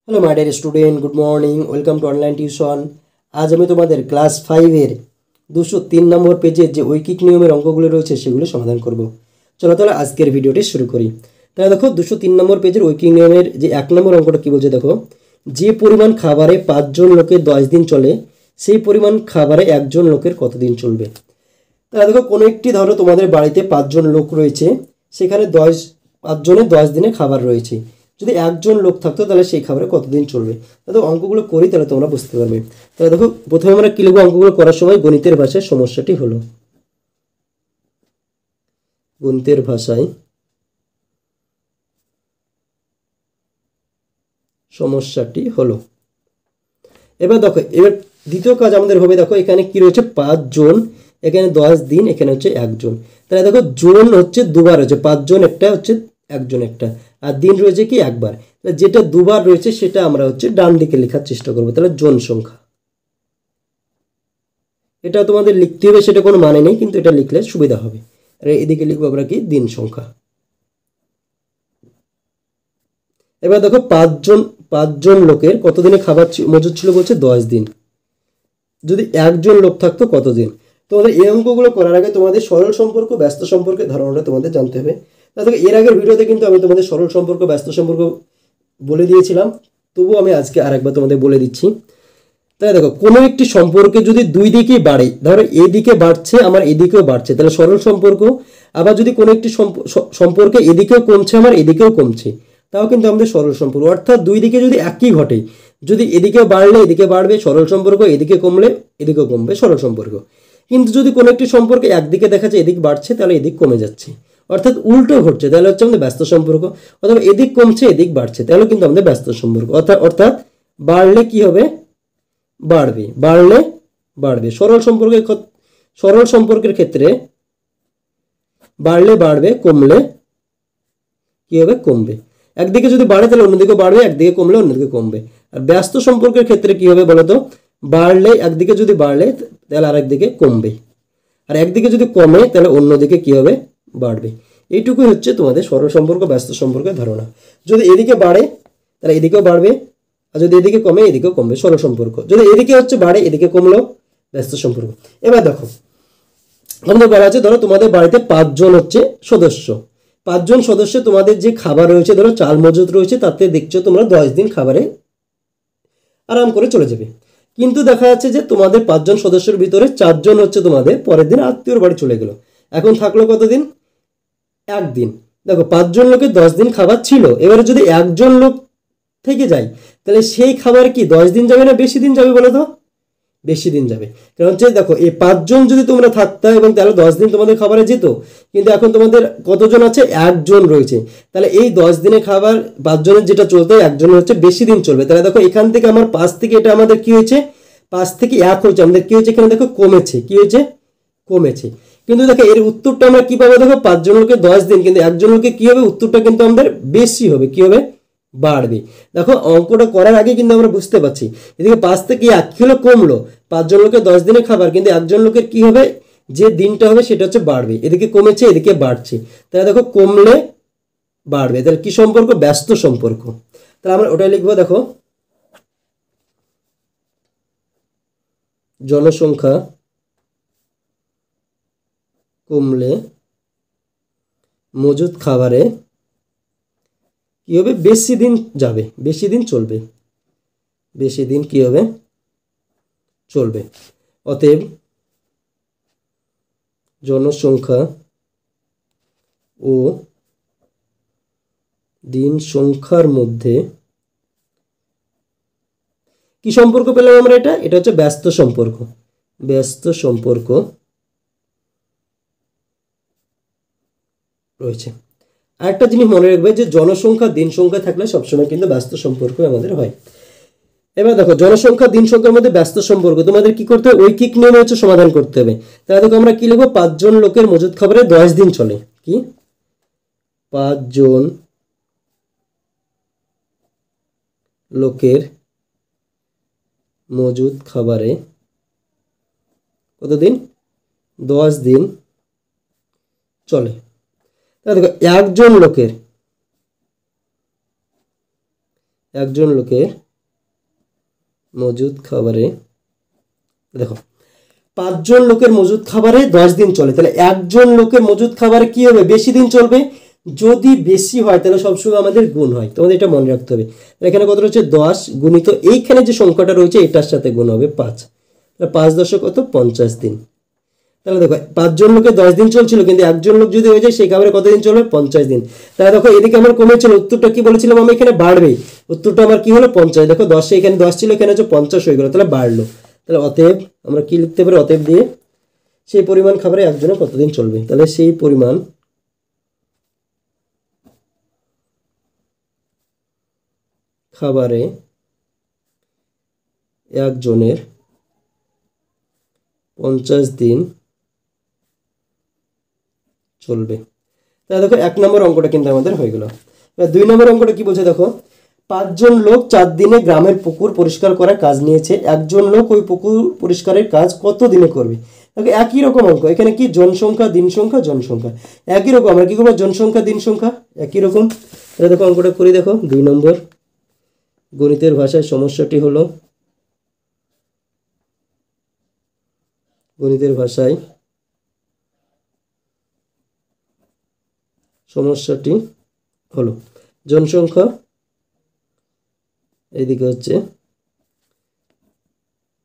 Hello my dear student, good morning, welcome to online tuition. আজ আমি তোমাদের class 5-এর 203 নম্বর পেজের যে ঐকিক নিয়মের অঙ্কগুলো রয়েছে সেগুলো সমাধান করব। চলো তাহলে আজকের ভিডিওটি শুরু করি। তাহলে দেখো 203 নম্বর পেজের ঐকিক নিয়মের যে 1 নম্বর অঙ্কটা কী বলছে দেখো, যে পরিমাণ খাবারে 5 জন লোকের 10 দিন চলে সেই পরিমাণ খাবারে 1 জন লোকের কতদিন চলবে। তাহলে দেখো কোনো একটি ধরো তোমাদের বাড়িতে 5 জন লোক রয়েছে, সেখানে 5 জনের 10 দিনের খাবার রয়েছে। যদি 1 জন লোক থাকতো তাহলে সেই খাবারে কতদিন চলবে। তাহলে অঙ্কগুলো করি তাহলে তোমরা বুঝতে পারবে। তাহলে দেখো প্রথমে আমরা কী লিখবো, অঙ্কগুলো করার সময় গণিতের ভাষায় সমস্যাটি হলো, গণিতের ভাষায় সমস্যাটি হলো। এবার দেখো, এবার দ্বিতীয় কাজ আমাদের হবে, দেখো এখানে কি রয়েছে 5 জন, এখানে 10 দিন, এখানে হচ্ছে 1 জন। তাহলে দেখো জন হচ্ছে দুবার হচ্ছে, 5 জন একটা হচ্ছে 1 জন একটা, আর দিন রয়েছে কি একবার। যেটা দুবার রয়েছে সেটা আমরা হচ্ছে ডান দিকে লেখার চেষ্টা করবো। তাহলে জন সংখ্যা, এটা তোমাদের লিখতে হবে, সেটা কোনো মানে নেই, কিন্তু এটা লিখলে সুবিধা হবে। আর এদিকে লিখবো আমরা কি দিন সংখ্যা। এবার দেখো 5 জন লোকের কতদিনে খাবার মজুদ ছিল বলছে 10 দিন। যদি 1 জন লোক থাকতো কতদিন। তোমাদের এই অঙ্কগুলো করার আগে তোমাদের সরল সম্পর্ক ব্যস্ত সম্পর্কের ধারণাটা তোমাদের জানতে হবে। তাহলে এর আগের ভিডিওতে কিন্তু আমি তোমাদের সরল সম্পর্ক ব্যস্ত সম্পর্ক বলে দিয়েছিলাম, তবুও আমি আজকে আরেকবার তোমাদের বলে দিচ্ছি। তাহলে দেখো কোনো একটি সম্পর্কে যদি দুই দিকেই বাড়ে, ধরো এদিকে বাড়ছে আমার এদিকেও বাড়ছে, তাহলে সরল সম্পর্ক। আবার যদি কোনো একটি সম্পর্কে এদিকেও কমছে আমার এদিকেও কমছে, তাও কিন্তু আমাদের সরল সম্পর্ক। অর্থাৎ দুই দিকে যদি একই ঘটে, যদি এদিকে বাড়লে এদিকে বাড়বে সরল সম্পর্ক, এদিকে কমলে এদিকেও কমবে সরল সম্পর্ক। কিন্তু যদি কোনো একটি সম্পর্কে একদিকে দেখা যায় এদিক বাড়ছে, তাহলে এদিক কমে যাচ্ছে, অর্থাৎ উল্টো ঘটছে, তাহলে হচ্ছে আমাদের ব্যস্ত সম্পর্ক। অথবা এদিক কমছে এদিক বাড়ছে, তাহলে কিন্তু আমাদের ব্যস্ত সম্পর্ক। অর্থাৎ বাড়লে কি হবে, বাড়বে, বাড়লে বাড়বে। সরল সম্পর্কের ক্ষেত্রে বাড়লে বাড়বে, কমলে কি হবে, কমবে। একদিকে যদি বাড়ে তাহলে অন্যদিকে বাড়বে, একদিকে কমলে অন্যদিকে কমবে। আর ব্যস্ত সম্পর্কের ক্ষেত্রে কি হবে বলতো, বাড়লে একদিকে যদি বাড়লে তাহলে আরেকদিকে কমবে, আর একদিকে যদি কমে তাহলে অন্যদিকে কি হবে, বাড়বে। এইটুকুই হচ্ছে তোমাদের সরল সম্পর্ক ব্যস্ত সম্পর্কের ধারণা। যদি এদিকে বাড়ে তাহলে এদিকেও বাড়বে, আর যদি এদিকে কমে এদিকেও কমবে, সরল সম্পর্ক। যদি এদিকে হচ্ছে বাড়ে এদিকে কমলো, ব্যস্ত সম্পর্ক। এবার দেখো আমাদের বলা আছে, ধরো তোমাদের বাড়িতে 5 জন হচ্ছে সদস্য, 5 জন সদস্য, তোমাদের যে খাবার রয়েছে ধরো চাল মজুদ রয়েছে, তাতে দেখছো তোমরা 10 দিন খাবারে আরাম করে চলে যাবে। কিন্তু দেখা যাচ্ছে যে তোমাদের 5 জন সদস্যের ভিতরে 4 জন হচ্ছে তোমাদের পরের দিন আত্মীয়র বাড়ি চলে গেল। এখন থাকলো কতদিন, 1 দিন। দেখো 5 জন লোকের 10 দিন খাবার ছিল, এবারে যদি 1 জন লোক থেকে যায় তাহলে সেই খাবার কি 10 দিন যাবে না বেশি দিন যাবে বলো তো, বেশি দিন যাবে। কারণ হচ্ছে দেখো এই 5 জন যদি তোমরা থাকতে এবং তাহলে 10 দিন তোমাদের খাবারে যেত, কিন্তু এখন তোমাদের কতজন আছে, 1 জন রয়েছে। তাহলে এই 10 দিনের খাবার 5 জনের যেটা চলতে 1 জনের হচ্ছে বেশি দিন চলবে। তাহলে দেখো এখান থেকে আমার 5 থেকে এটা আমাদের কি হয়েছে, 5 থেকে 1 হয়েছে, আমাদের কি হয়েছে এখানে দেখো কমেছে, কি হয়েছে, কমেছে। কিন্তু দেখো এর উত্তরটা আমরা কি পাবো, দেখো 5 জন লোকের 10 দিন, কিন্তু 1 জন লোকের কি হবে, উত্তরটা কিন্তু আমাদের বেশি হবে, কি হবে, বাড়বে। দেখো অঙ্কটা করার আগে কিন্তু আমরা বুঝতে পারছি, এদিকে 5 থেকে 1 কিলো কমলো, 5 জন লোকের 10 দিনের খাবার, কিন্তু 1 জন লোকের কি হবে, যে দিনটা হবে সেটা হচ্ছে বাড়বে। এদিকে কমেছে এদিকে বাড়ছে, তাহলে দেখো কমলে বাড়বে, তাহলে কি সম্পর্ক, ব্যস্ত সম্পর্ক। তাহলে আমরা ওটাই লিখবো। দেখো জনসংখ্যা কমলে মজুদ খাবারে কি হবে, বেশি দিন যাবে, বেশি দিন চলবে, বেশি দিন কি হবে, চলবে। অতএব জনসংখ্যা ও দিন সংখ্যার মধ্যে কি সম্পর্ক পেলাম আমরা, এটা হচ্ছে ব্যস্ত সম্পর্ক, ব্যস্ত সম্পর্ক রয়েছে। আরেকটা জিনিস মনে রাখবে যে জনসংখ্যা দিন সংখ্যা থাকলে সবসময় কিন্তু ব্যস্ত সম্পর্ক আমাদের হয়। এবার দেখো জনসংখ্যা দিন সংখ্যার মধ্যে ব্যস্ত সম্পর্ক তোমাদের কি করতে হবে, ঐকিক নিয়মে হচ্ছে সমাধান করতে হবে। তাহলে দেখো আমরা কি লিখবো, 5 জন লোকের মজুদ খাবারে 10 দিন চলে, কি 5 জন লোকের মজুদ খাবারে কতদিন, 10 দিন চলে। তাহলে দেখো 1 জন লোকের একজন লোকের মজুদ খাবারে, দেখো 5 জন লোকের মজুদ খাবারে 10 দিন চলে, তাহলে একজন লোকের মজুদ খাবারে কি হবে, বেশি দিন চলবে। যদি বেশি হয় তাহলে সবসময় আমাদের গুণ হয়, তোমাদের এটা মনে রাখতে হবে। এখানে কত রয়েছে 10 গুণিত এইখানে যে সংখ্যাটা রয়েছে এটার সাথে গুণ হবে 5, তাহলে 5 দশক কত 50 দিন। তাহলে দেখো 5 জন লোকে 10 দিন চলছিল, কিন্তু একজন লোক যদি হয়ে যায় সেই খাবারে কতদিন চলবে 50 দিন। তাহলে দেখো এদিকে আমার কমেছিল, উত্তরটা কি বলেছিলাম আমি, এখানে বাড়বে, উত্তরটা আমার কি হলো 50। দেখো 10 এখানে 10 ছিল, এখানে হচ্ছে 50 হয়ে গেল, তাহলে বাড়লো। তাহলে অতএব আমরা কি লিখতে পারি, অতএব দিয়ে সেই পরিমাণ খাবারে একজনের কতদিন চলবে, তাহলে সেই পরিমাণ খাবারে একজনের 50 দিন চলবে। তাহলে দেখো 1 নম্বর অঙ্কটা কিন্তু আমাদের হয়ে গেল। 2 নম্বর অঙ্কটা কি বলছে দেখো, 5 জন লোক 4 দিনে গ্রামের পুকুর পরিষ্কার করার কাজ নিয়েছে, একজন লোক ওই পুকুর পরিষ্কারের কাজ কত দিনে করবে। দেখো একই রকম অঙ্ক, এখানে কি জনসংখ্যা দিন সংখ্যা জনসংখ্যা একই রকম, আমরা কি করবো জনসংখ্যা দিন সংখ্যা একই রকম। তাহলে দেখো অঙ্কটা করি, দেখো 2 নম্বর গণিতের ভাষায় সমস্যাটি হলো, গণিতের ভাষায় সমস্যাটি হলো জনসংখ্যা, এইদিকে হচ্ছে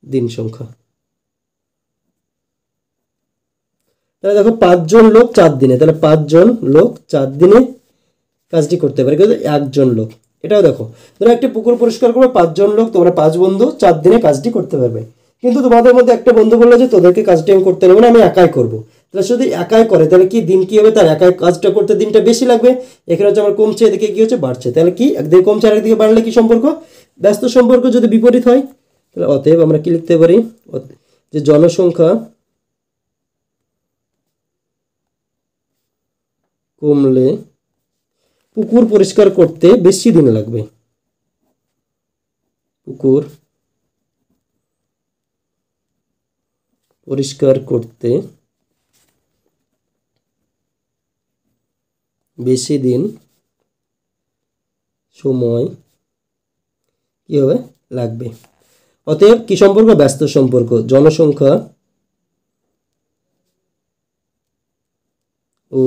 দিন সংখ্যা। তাহলে দেখো 5 জন লোক 4 দিনে, তাহলে 5 জন লোক 4 দিনে কাজটি করতে পারে, কিন্তু একজন লোক, এটাও দেখো ধরো একটি পুকুর পরিষ্কার করবে 5 জন লোক, তোমরা 5 বন্ধু 4 দিনে কাজটি করতে পারবে। কিন্তু তোমাদের মধ্যে একটা বন্ধু বললো যে তোদেরকে কাজটি আমি করতে দেবো না, আমি একাই করবো। তাহলে যদি একাই করে তাহলে কি দিন কি হবে, তার একাই কাজটা করতে দিনটা বেশি লাগবে। এখানে হচ্ছে আমার কমছে, এদিকে কি হচ্ছে বাড়ছে, তাহলে কি একদিকে কমছে আর একদিকে বাড়লে কি সম্পর্ক, ব্যস্ত সম্পর্ক। যদি বিপরীত হয় তাহলে অতএব আমরা কি লিখতে পারি, যে জনসংখ্যা কমলে পুকুর পরিষ্কার করতে বেশি দিন লাগবে, পুকুর পরিষ্কার করতে বেশি দিন সময় কি হবে লাগবে। অতএব কি সম্পর্ক, ব্যস্ত সম্পর্ক, জনসংখ্যা ও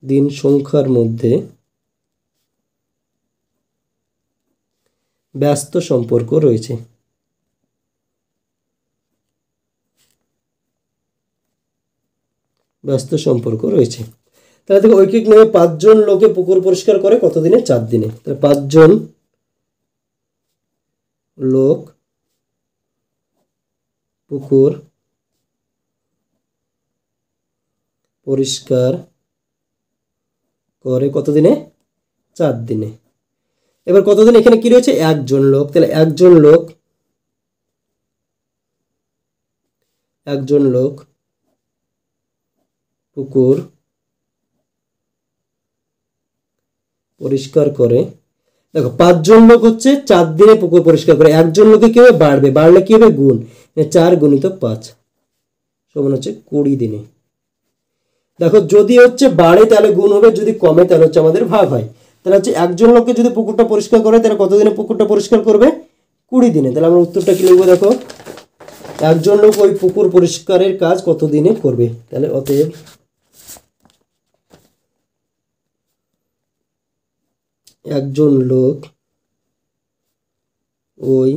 দিন সংখ্যার মধ্যে ব্যস্ত সম্পর্ক রয়েছে। ব্যস্ত সম্পর্ক রয়েছে। তাহলে দেখো ঐকিক নিয়মে 5 জন লোকে পুকুর পরিষ্কার করে কত দিনে, 4 দিনে। তাহলে 5 জন লোক পুকুর পরিষ্কার করে কত দিনে, 4 দিনে। এবার কতদিন এখানে কি রয়েছে, একজন লোক, তাহলে একজন লোক পুকুর পরিষ্কার করে, দেখো 5 জন লোক হচ্ছে 4 দিনে পুকুর পরিষ্কার করে, একজন লোকে কি হবে বাড়বে, বাড়লে কি হবে গুণ, 4 গুণিত 5 সমান হচ্ছে 20 দিনে। দেখো যদি হচ্ছে বাড়ে তাহলে গুণ হবে, যদি কমে তাহলে হচ্ছে আমাদের ভাগ হয়। তাহলে হচ্ছে একজন লোককে যদি পুকুরটা পরিষ্কার করে তাহলে কতদিনে পুকুরটা পরিষ্কার করবে, 20 দিনে। তাহলে আমরা উত্তরটা কি লিখবো, দেখো একজন লোক ওই পুকুর পরিষ্কারের কাজ কত দিনে করবে। তাহলে অতএব একজন লোক ওই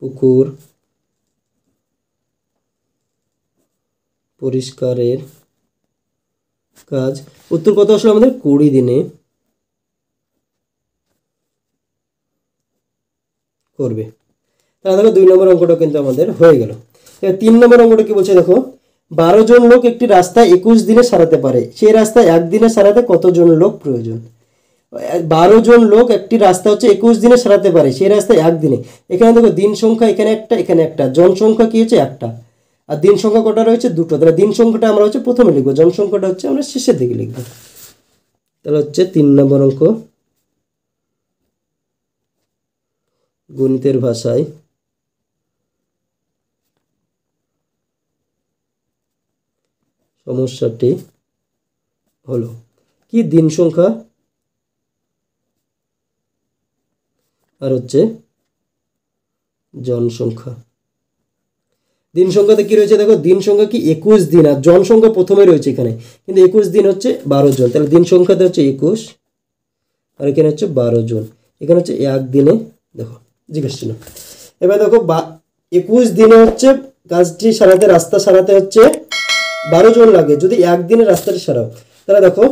পুকুর পরিষ্কারের কাজ, উত্তর কত আসলে আমাদের 20 দিনে করবে। তাহলে দেখো 2 নম্বর অঙ্কটা কিন্তু আমাদের হয়ে গেল। 3 নম্বর অঙ্কটা কি বলছে দেখো, 12 জন লোক একটি রাস্তা 21 দিনে সারাতে পারে, সেই রাস্তা 1 দিনে সারাতে কতজন লোক প্রয়োজন। 12 জন লোক একটি রাস্তা হচ্ছে 21 দিনে সারাতে পারে, সেই রাস্তা 1 দিনে। এখানে দেখো দিন সংখ্যা এখানে একটা এখানে একটা, জনসংখ্যা কি হচ্ছে একটা, আর দিন সংখ্যা কটা রয়েছে দুটো। তাহলে দিন সংখ্যাটা আমরা হচ্ছে প্রথমে লিখবো, জনসংখ্যাটা হচ্ছে আমরা শেষের দিকে লিখবো। তাহলে হচ্ছে 3 নম্বর অঙ্ক গণিতের ভাষায় সমস্যাটি হলো কি, দিন সংখ্যা আর হচ্ছে জনসংখ্যা। দিন সংখ্যাতে কি রয়েছে দেখো, দিন সংখ্যা কি 21 দিন, আর জনসংখ্যা প্রথমে রয়েছে এখানে, কিন্তু 21 দিন হচ্ছে 12 জন, তাহলে দিন সংখ্যাতে হচ্ছে 21 আর এখানে হচ্ছে 12 জন, এখানে হচ্ছে একদিনে দেখো জিজ্ঞেস ছিল। এবার দেখো 21 দিনে হচ্ছে কাজটি সারাতে, রাস্তা সারাতে হচ্ছে 12 জন লাগে, যদি একদিনে রাস্তাটি সারাও তাহলে দেখো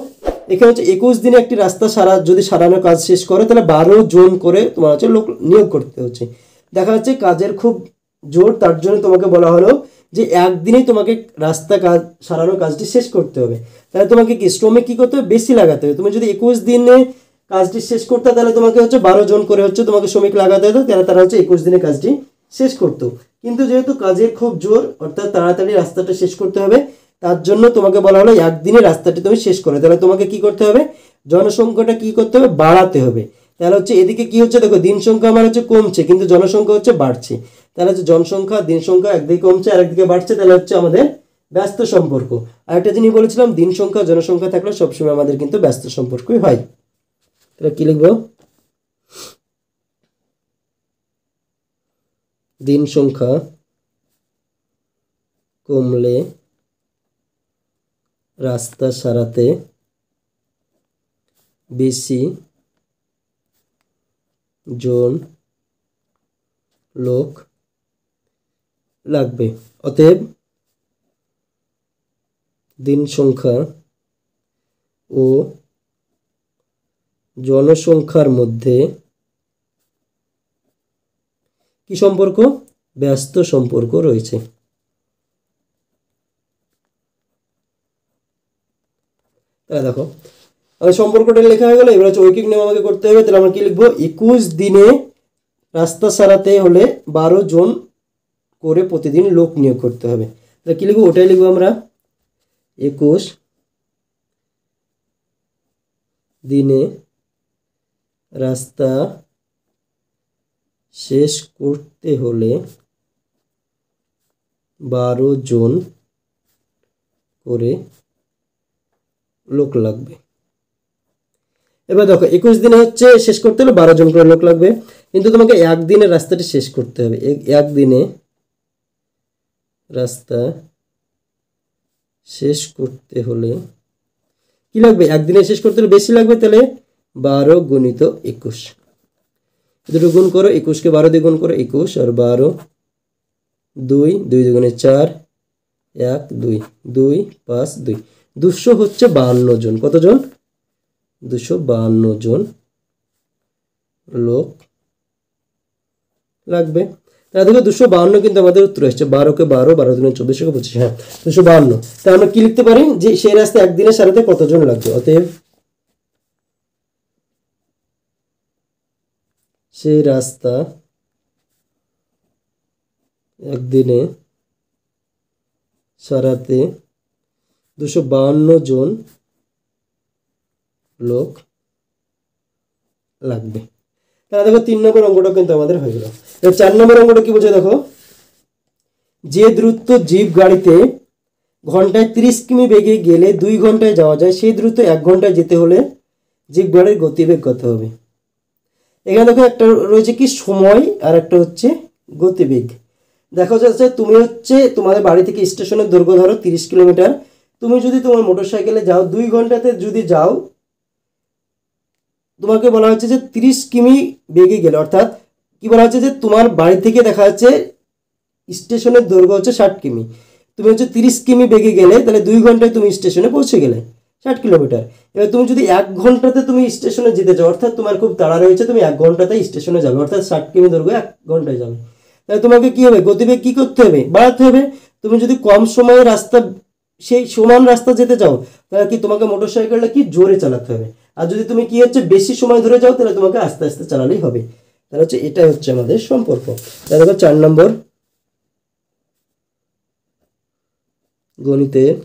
এখানে হচ্ছে 21 দিনে একটি রাস্তা যদি সারানোর কাজ শেষ করে তাহলে 12 জন করে তোমার হচ্ছে লোক নিয়োগ করতে হচ্ছে। দেখা যাচ্ছে কাজের খুব জোর, তার জন্য তোমাকে বলা হলো যে একদিনেই তোমাকে রাস্তা কাজ সারানোর কাজটি শেষ করতে হবে, তাহলে তোমাকে কি শ্রমিক কী করতে হবে, বেশি লাগাতে হবে। তুমি যদি 21 দিনে কাজটি শেষ করতে তাহলে তোমাকে হচ্ছে 12 জন করে হচ্ছে তোমাকে শ্রমিক লাগাতে হতো, তাহলে তারা হচ্ছে 21 দিনে কাজটি শেষ করতো। কিন্তু যেহেতু কাজের খুব জোর, অর্থাৎ তাড়াতাড়ি রাস্তাটা শেষ করতে হবে, তার জন্য তোমাকে বলা হলো একদিনে রাস্তাটি তুমি শেষ করো, তাহলে তোমাকে কি করতে হবে, জনসংখ্যাটা কি করতে হবে, বাড়াতে হবে। তাহলে হচ্ছে এদিকে কি হচ্ছে দেখো, দিন সংখ্যা আমার হচ্ছে কমছে কিন্তু জনসংখ্যা হচ্ছে বাড়ছে, তাহলে হচ্ছে জনসংখ্যা দিন সংখ্যা একদিকে কমছে আর একদিকে বাড়ছে, তাহলে হচ্ছে আমাদের ব্যস্ত সম্পর্ক। আর একটা জিনিস বলেছিলাম, দিন সংখ্যা জনসংখ্যা থাকলে সবসময় আমাদের কিন্তু ব্যস্ত সম্পর্কই হয়। তাহলে কি লিখবো, দিন সংখ্যা কমলে রাস্তা সারাতে বেশি জন লোক লাগবে, অতএব দিন সংখ্যা ও জনসংখ্যার মধ্যে কি সম্পর্ক, ব্যস্ত সম্পর্ক রয়েছে। তাহলে দেখো সম্পর্কটা লেখা হয়ে গেল। এবার হচ্ছে ঐকিক নিয়ম আমাকে করতে হবে, তাহলে আমরা কি লিখবো, 21 দিনে রাস্তা সারাতে হলে 12 জন করে প্রতিদিন লোক নিয়োগ করতে হবে, তাহলে কি লিখবো, ওটাই লিখবো আমরা, 21 দিনে রাস্তা শেষ করতে হলে 12 জন করে লোক লাগবে। এবার দেখো 21 দিনে হচ্ছে শেষ করতে হলে 12 জন করে লোক লাগবে, কিন্তু তোমাকে একদিনে রাস্তাটি শেষ করতে হবে, একদিনে রাস্তা শেষ করতে হলে কি লাগবে, একদিনে শেষ করতে হলে বেশি লাগবে, তাহলে 12 গুণিত 21, দুটো গুণ করো, 21কে 12 দিয়ে গুণ করো 21 আর 12 2 2 দুগুণে 4 1 2 2 5 2 200 হচ্ছে 52 জন, কতজন, 252 জন লোক লাগবে। তাহলে দেখো 252 কিন্তু আমাদের উত্তর এসছে, 12কে 12 12 দুগুণে 24 25, হ্যাঁ 252। তাহলে আমরা কি লিখতে পারি যে সেই রাস্তা একদিনে সারাতে কতজন লাগবে, অতএব সেই রাস্তা একদিনে সারাতে 252 জন লোক লাগবে। তাহলে দেখো 3 নম্বর অঙ্কটা কিন্তু আমাদের হয়ে গেল। 4 নম্বর অঙ্কটা কি বলছে দেখো, যে দ্রুত জিপ গাড়িতে ঘন্টায় 30 কিমি বেগে গেলে 2 ঘন্টায় যাওয়া যায়, সেই দ্রুত 1 ঘন্টায় যেতে হলে জিপ গাড়ির গতিবেগ কত হবে। এখানে দেখো একটা রয়েছে কি সময় আর একটা হচ্ছে গতিবেগ। দেখো যাচ্ছে তুমি হচ্ছে তোমাদের বাড়ি থেকে স্টেশনের দৈর্ঘ্য ধরো 30 কিলোমিটার, তুমি যদি তোমার মোটরসাইকেলে যাও 2 ঘন্টাতে যদি যাও, তোমাকে বলা হচ্ছে যে 30 কিমি বেগে গেলে, অর্থাৎ কি বলা হচ্ছে যে তোমার বাড়ি থেকে দেখা যাচ্ছে স্টেশনের দৈর্ঘ্য হচ্ছে 60 কিমি, তুমি হচ্ছে 30 কিমি বেগে গেলে তাহলে 2 ঘন্টায় তুমি স্টেশনে পৌঁছে গেলে 60 কিলোমিটার। এবার তুমি যদি 1 ঘন্টাতে তুমি স্টেশনে যেতে চাও, অর্থাৎ তোমার খুব তাড়া রয়েছে, তুমি 1 ঘন্টাতে স্টেশনে যাবে, অর্থাৎ 60 কিমি দৈর্ঘ্য 1 ঘন্টায় যাবে, তাহলে তোমাকে কি হবে, গতিবেগ কি করতে হবে, বাড়াতে হবে। তুমি যদি কম সময়ে রাস্তা সেই সমান রাস্তা যেতে চাও তাহলে কি তোমাকে মোটরসাইকেলটা কি জোরে চালাতে হবে, আর যদি তুমি কি হচ্ছে বেশি সময় ধরে যাও তাহলে তোমাকে আস্তে আস্তে চালালেই হবে। তাহলে হচ্ছে এটাই হচ্ছে আমাদের সম্পর্ক। তাহলে দেখো 4 নম্বর গণিতের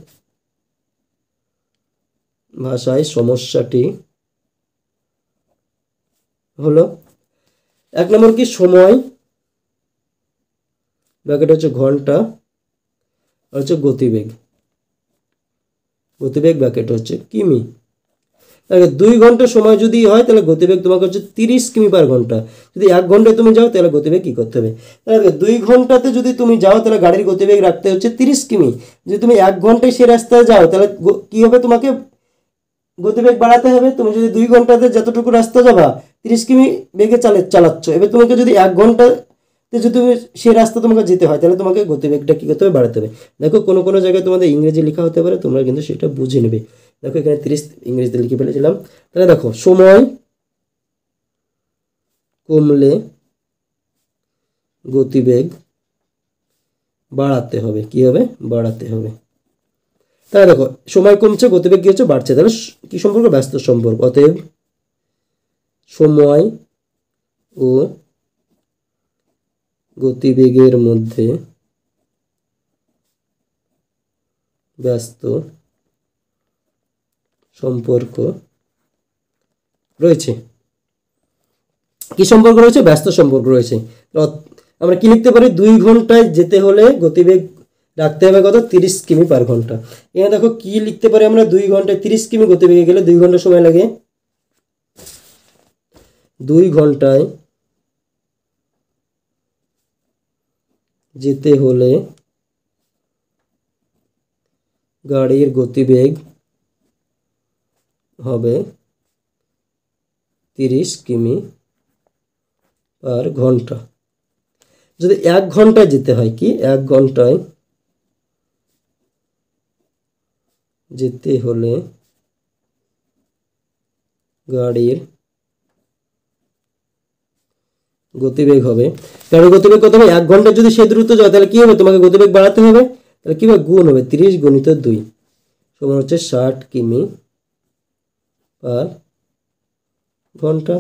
ভাষায় সমস্যাটি হলো, 1 নম্বর কি সময় ব্র্যাকেট হচ্ছে ঘন্টা আর হচ্ছে গতিবেগ, গতিবেগ ব্র্যাকেট হচ্ছে কিমি। তাহলে 2 ঘন্টা সময় যদি হয় তাহলে গতিবেগ তোমাকে হচ্ছে 30 কিমি পার ঘন্টা। যদি 1 ঘন্টায় তুমি যাও তাহলে গতিবেগ কী করতে হবে? তাহলে 2 ঘন্টাতে যদি তুমি যাও তাহলে গাড়ির গতিবেগ রাখতে হচ্ছে 30 কিমি। যদি তুমি 1 ঘন্টায় সে রাস্তায় যাও তাহলে কী হবে? তোমাকে গতিবেগ বাড়াতে হবে। তুমি যদি 2 ঘন্টাতে যতটুকু রাস্তা যাবা 30 কিমি বেগে চালাচ্ছ, এবার তোমাকে যদি 1 ঘন্টাতে যদি তুমি সেই রাস্তা তোমাকে যেতে হয় তাহলে তোমাকে গতিবেগটা কী করতে হবে? বাড়াতে হবে। দেখো কোনো কোনো জায়গায় তোমাদের ইংরেজি লেখা হতে পারে, তোমরা কিন্তু সেটা বুঝে নেবে। দেখো এখানে 30 ইংরেজিতে লিখে ফেলেছিলাম। তাহলে দেখো সময় কমলে গতিবেগ বাড়াতে হবে। কি হবে? বাড়াতে হবে। তাহলে দেখো সময় কমছে, গতিবেগ কী হচ্ছে? বাড়ছে। তাহলে কী সম্পর্ক? ব্যস্ত সম্পর্ক। অতএব সময় ও গতিবেগের মধ্যে ব্যস্ত সম্পর্ক রয়েছে। কি সম্পর্ক রয়েছে? ব্যস্ত সম্পর্ক রয়েছে। আমরা কি লিখতে পারি? 2 ঘন্টায় যেতে হলে গতিবেগ রাখতে হবে কত? 30 কিমি পার ঘন্টা। এখানে দেখো কি লিখতে পারি আমরা? 2 ঘন্টায় 30 কিমি গতিবেগে গেলে 2 ঘন্টা সময় লাগে। 2 ঘন্টায় যেতে হলে গাড়ির গতিবেগ হবে 30 কিমি পার ঘন্টা। যদি 1 ঘন্টায় যেতে হয়, কি 1 ঘন্টায় যেতে হলে গাড়ির গতিবেগ হবে, গাড়ির গতিবেগ কত হবে? 1 ঘন্টায় যদি সে দ্রুত যায় তাহলে কি হবে? তোমাকে গতিবেগ বাড়াতে হবে। তাহলে কী হবে? গুণ হবে 30 গুণিত 2 সমান হচ্ছে 60 কিমি পার ঘন্টা।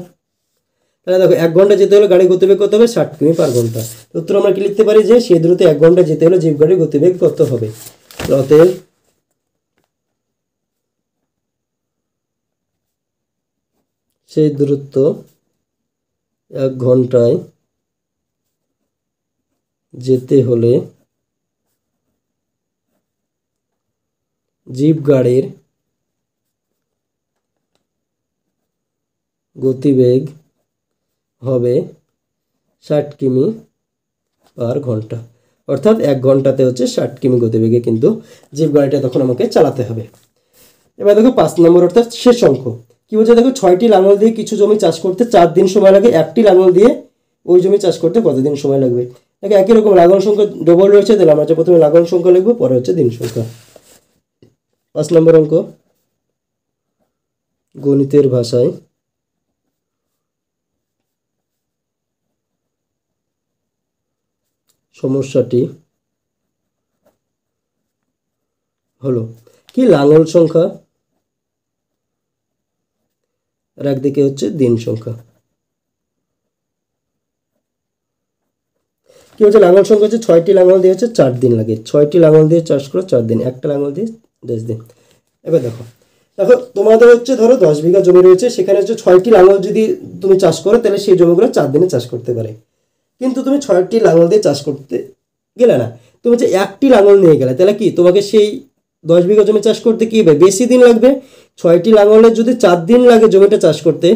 তাহলে দেখো 1 ঘন্টা যেতে হলে গাড়ির গতিবেগ কত হবে? 60 কিমি পার ঘন্টা। উত্তর আমরা কি লিখতে পারি? যে সে দ্রুত 1 ঘন্টা যেতে হলে জিপ গাড়ির গতিবেগ কত হবে? অতএব সেই দূরত্ব 1 ঘন্টায় যেতে হলে জিপ গাড়ির গতিবেগ হবে 60 কিমি পার ঘন্টা। অর্থাৎ 1 ঘন্টাতে হচ্ছে 60 কিমি গতিবেগে কিন্তু জিপ গাড়িটা তখন আমাকে চালাতে হবে। এবার দেখো 5 নম্বর অর্থাৎ শেষ অঙ্ক কি বলছে? দেখো 6টি লাঙল দিয়ে কিছু জমি চাষ করতে 4 দিন সময় লাগে। 1টি লাঙল দিয়ে ওই জমি চাষ করতে কতদিন সময় লাগবে? দেখো একই রকম লাঙল সংখ্যা ডবল রয়েছে, তাহলে আমরা প্রথমে লাঙল সংখ্যা লিখবো, পরে হচ্ছে দিন সংখ্যা। 5 নম্বর অঙ্ক, গণিতের ভাষায় সমস্যাটি হলো কি? লাঙল সংখ্যা আর একদিকে হচ্ছে দিন সংখ্যা। কি হচ্ছে? লাঙল সংখ্যা হচ্ছে 6টি লাঙল দিয়ে হচ্ছে 4 দিন লাগে। 6টি লাঙল দিয়ে চাষ করো 4 দিন, একটা লাঙল দিয়ে 10 দিন। এবার দেখো দেখো তোমাদের হচ্ছে ধরো 10 বিঘা জমি রয়েছে, সেখানে হচ্ছে 6টি লাঙল যদি তুমি চাষ করো তাহলে সেই জমিগুলো 4 দিনে চাষ করতে পারে। কিন্তু তুমি 6টি লাঙল দিয়ে চাষ করতে গেলে না, তুমি হচ্ছে 1টি লাঙল নিয়ে গেলে, তাহলে কি তোমাকে সেই 10 বিঘা জমি চাষ করতে কী হবে? বেশি দিন লাগবে। 6টি লাঙলের যদি 4 দিন লাগে জমিটা চাষ করতে,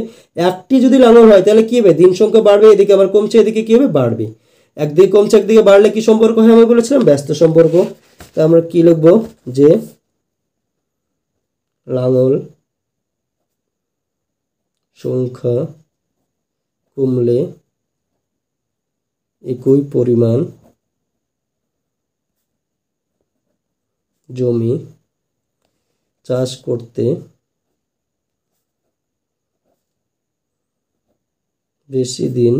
1টি যদি লাঙল হয় তাহলে কী হবে? দিন সংখ্যা বাড়বে, এদিকে আবার কমছে, এদিকে কী হবে? বাড়বে। একদিকে কমছে একদিকে বাড়লে কি সম্পর্ক হয়? আমি বলেছিলাম ব্যস্ত সম্পর্ক। তা আমরা কি লিখবো? যে লাঙল সংখ্যা কমলে একই পরিমাণ জমি চাষ করতে বেশি দিন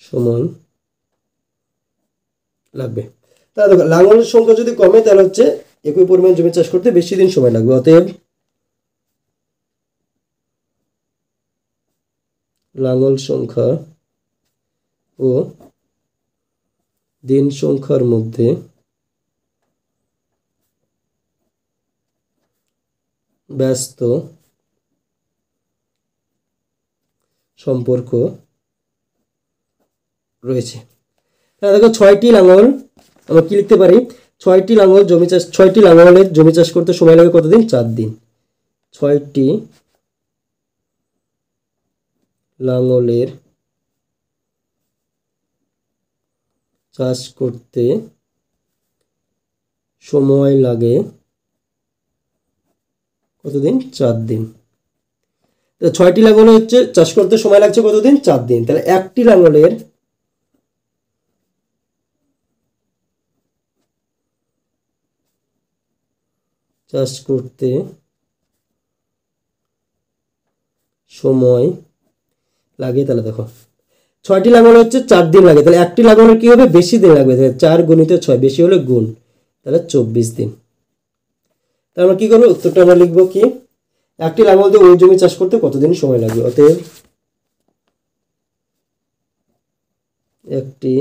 সময় লাগবে। তাহলে দেখো লাঙলের সংখ্যা যদি কমে তাহলে হচ্ছে একই পরিমাণ জমি চাষ করতে বেশি দিন সময় লাগবে। অতএব লাঙল সংখ্যা ও দিন সংখ্যার মধ্যে ব্যস্ত সম্পর্ক রয়েছে। তাহলে দেখো 6টি লাঙল আমরা কি লিখতে পারি? 6টি লাঙল জমি চাষ, 6টি লাঙলের জমি চাষ করতে সময় লাগে কতদিন? 4 দিন। 6টি লাঙলের চাষ করতে সময় লাগে কতদিন? 4 দিন। 6টি লাঙল হচ্ছে চাষ করতে সময় লাগছে কতদিন? 4 দিন। তাহলে একটি লাঙলের চাষ করতে সময় লাগে, তাহলে দেখো 6টি লাঙল হচ্ছে 4 দিন লাগে, তাহলে একটি লাঙলের কি হবে? বেশি দিন লাগবে, তাহলে 4 গুণিত 6, বেশি হলে গুণ, তাহলে 24 দিন। তাহলে আমরা কি করবো? উত্তরটা আমরা লিখবো কি, একটি লাঙল দিয়ে ওই জমি চাষ করতে কতদিন সময় লাগবে। অতএব একটি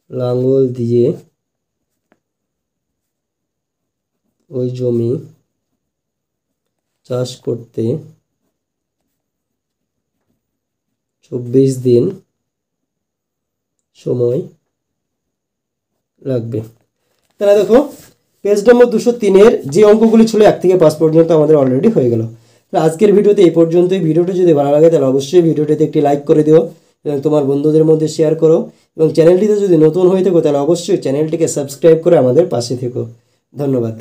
লাঙল দিয়ে ওই জমি চাষ করতে 24 দিন সময় লাগবে। তাহলে দেখো পেজ নম্বর 203-এর যে অঙ্কগুলি ছিল 1 থেকে 5 পর্যন্ত আমাদের অলরেডি হয়ে গেল। তাহলে আজকের ভিডিওতে এই পর্যন্তই। ভিডিওটি যদি ভালো লাগে তাহলে অবশ্যই ভিডিওটিতে একটি লাইক করে দিও এবং তোমার বন্ধুদের মধ্যে শেয়ার করো, এবং চ্যানেলটিতে যদি নতুন হয়ে থাকো তাহলে অবশ্যই চ্যানেলটিকে সাবস্ক্রাইব করে আমাদের পাশে থেকো। ধন্যবাদ।